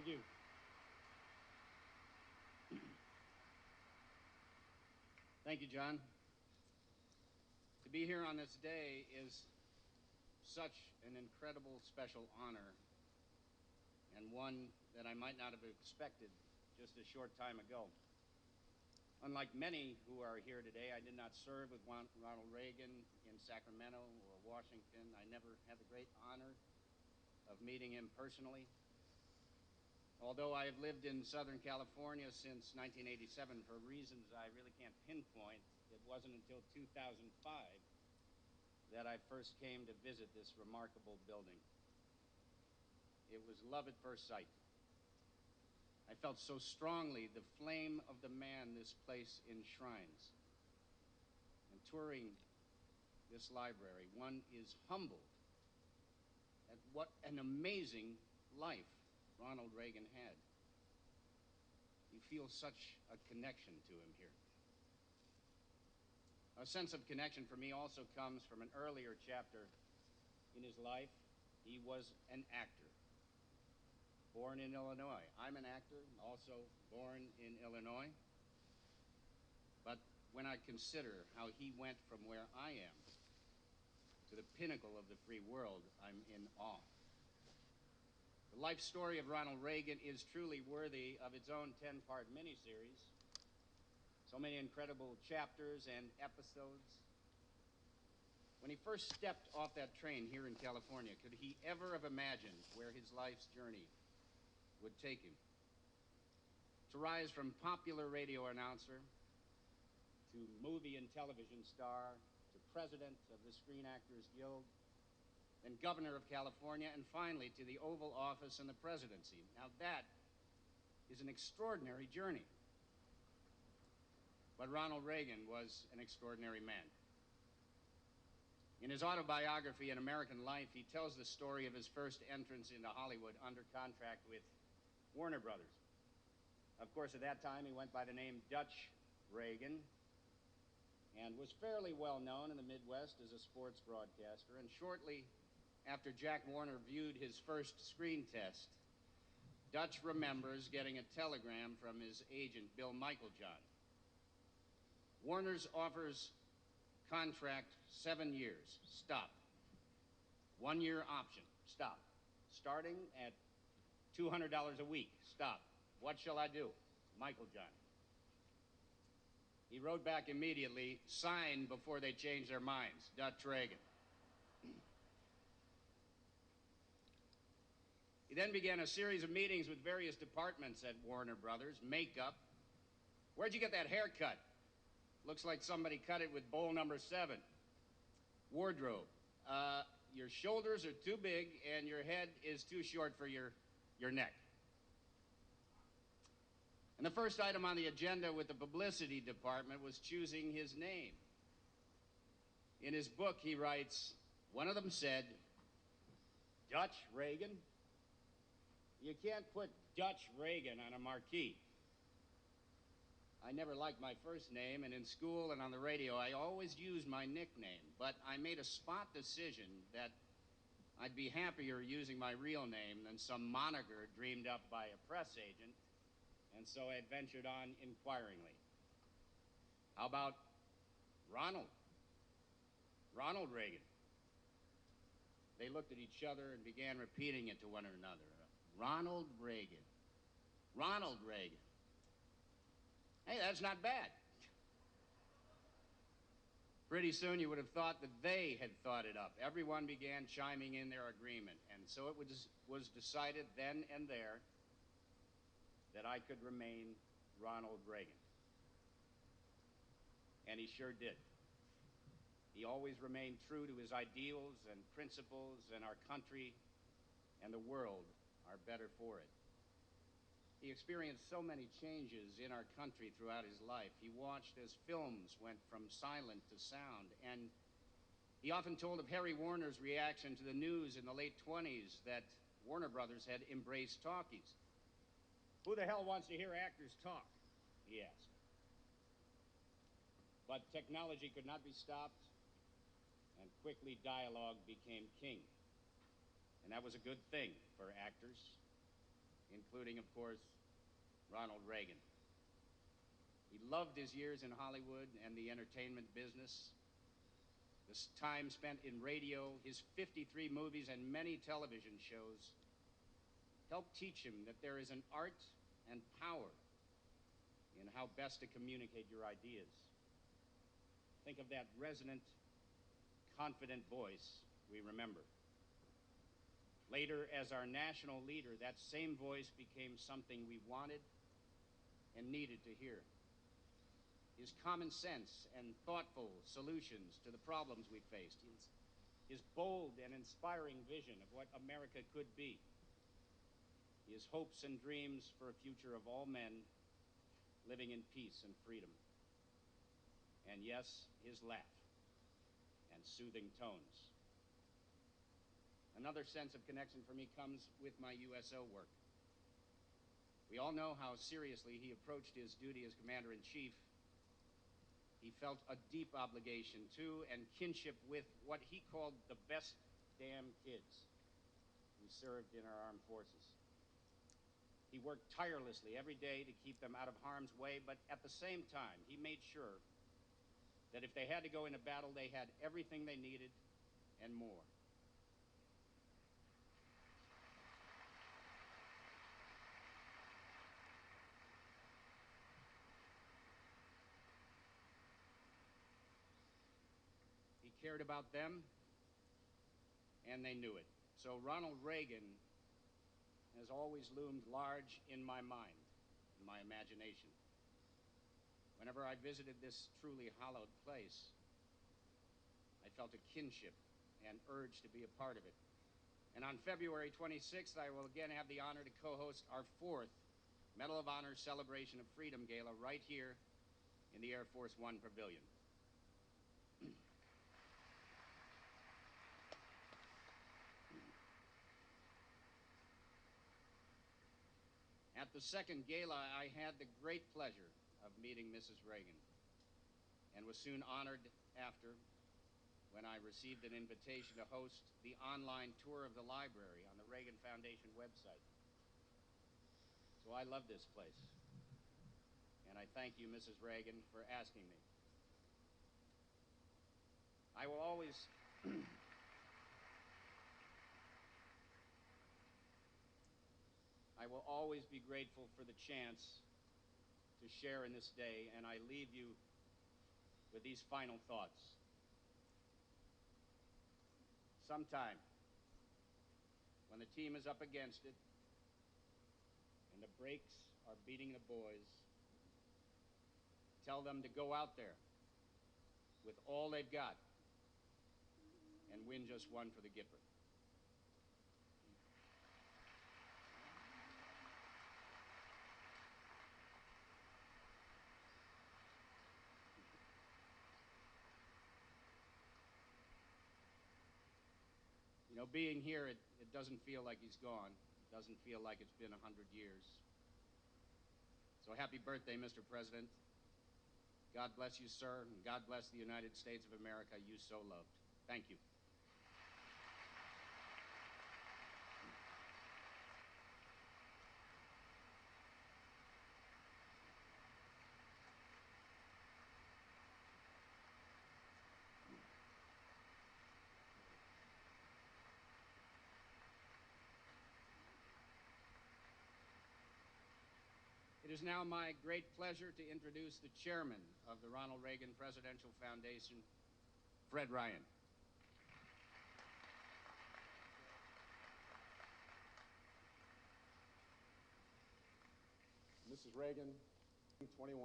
Thank you. Thank you, John. To be here on this day is such an incredible, special honor, and one that I might not have expected just a short time ago. Unlike many who are here today, I did not serve with Ronald Reagan in Sacramento or Washington. I never had the great honor of meeting him personally. Although I have lived in Southern California since 1987 for reasons I really can't pinpoint, it wasn't until 2005 that I first came to visit this remarkable building. It was love at first sight. I felt so strongly the flame of the man this place enshrines. And touring this library, one is humbled at what an amazing life Ronald Reagan had. You feel such a connection to him here. A sense of connection for me also comes from an earlier chapter in his life. He was an actor, born in Illinois. I'm an actor, also born in Illinois. But when I consider how he went from where I am to the pinnacle of the free world, I'm in awe. The life story of Ronald Reagan is truly worthy of its own 10-part miniseries. So many incredible chapters and episodes. When he first stepped off that train here in California, could he ever have imagined where his life's journey would take him? To rise from popular radio announcer to movie and television star to president of the Screen Actors Guild, then governor of California, and finally to the Oval Office and the presidency. Now that is an extraordinary journey. But Ronald Reagan was an extraordinary man. In his autobiography, An American Life, he tells the story of his first entrance into Hollywood under contract with Warner Brothers. Of course, at that time, he went by the name Dutch Reagan and was fairly well known in the Midwest as a sports broadcaster. And shortly after Jack Warner viewed his first screen test, Dutch remembers getting a telegram from his agent, Bill Michaeljohn. Warner's offers contract 7 years. Stop. 1 year option. Stop. Starting at $200 a week. Stop. What shall I do? Michaeljohn. He wrote back immediately, sign before they change their minds. Dutch Reagan. He then began a series of meetings with various departments at Warner Brothers. Makeup. Where'd you get that haircut? Looks like somebody cut it with bowl number 7. Wardrobe. Your shoulders are too big and your head is too short for your neck. And the first item on the agenda with the publicity department was choosing his name. In his book, he writes, one of them said, Dutch Reagan? You can't put Dutch Reagan on a marquee. I never liked my first name, and in school and on the radio, I always used my nickname. But I made a spot decision that I'd be happier using my real name than some moniker dreamed up by a press agent, and so I ventured on inquiringly. How about Ronald? Ronald Reagan. They looked at each other and began repeating it to one another. Ronald Reagan. Ronald Reagan. Hey, that's not bad. Pretty soon you would have thought that they had thought it up. Everyone began chiming in their agreement, and so it was decided then and there that I could remain Ronald Reagan. And he sure did. He always remained true to his ideals and principles, and our country and the world are better for it. He experienced so many changes in our country throughout his life. He watched as films went from silent to sound, and he often told of Harry Warner's reaction to the news in the late 20s that Warner Brothers had embraced talkies. Who the hell wants to hear actors talk? He asked. But technology could not be stopped, and quickly dialogue became king. And that was a good thing for actors. including, of course, Ronald Reagan. He loved his years in Hollywood and the entertainment business. The time spent in radio, his 53 movies and many television shows helped teach him that there is an art and power in how best to communicate your ideas. Think of that resonant, confident voice we remember. Later, as our national leader, that same voice became something we wanted and needed to hear. His common sense and thoughtful solutions to the problems we faced, his bold and inspiring vision of what America could be, his hopes and dreams for a future of all men living in peace and freedom. And yes, his laugh and soothing tones. Another sense of connection for me comes with my USO work. We all know how seriously he approached his duty as Commander-in-Chief. He felt a deep obligation to and kinship with what he called the best damn kids who served in our armed forces. He worked tirelessly every day to keep them out of harm's way, but at the same time, he made sure that if they had to go into battle, they had everything they needed and more. He cared about them, and they knew it. So Ronald Reagan has always loomed large in my mind, in my imagination. Whenever I visited this truly hallowed place, I felt a kinship and urge to be a part of it. And on February 26th, I will again have the honor to co-host our 4th Medal of Honor Celebration of Freedom Gala right here in the Air Force One Pavilion. At the second gala, I had the great pleasure of meeting Mrs. Reagan and was soon honored after when I received an invitation to host the online tour of the library on the Reagan Foundation website. So I love this place, and I thank you, Mrs. Reagan, for asking me. I will always be grateful for the chance to share in this day, and I leave you with these final thoughts. Sometime, when the team is up against it and the brakes are beating the boys, tell them to go out there with all they've got and win just one for the Gipper. You know, being here, it doesn't feel like he's gone. It doesn't feel like it's been 100 years. So happy birthday, Mr. President. God bless you, sir, and God bless the United States of America you so loved. Thank you. It is now my great pleasure to introduce the chairman of the Ronald Reagan Presidential Foundation, Fred Ryan. Mrs. Reagan, 21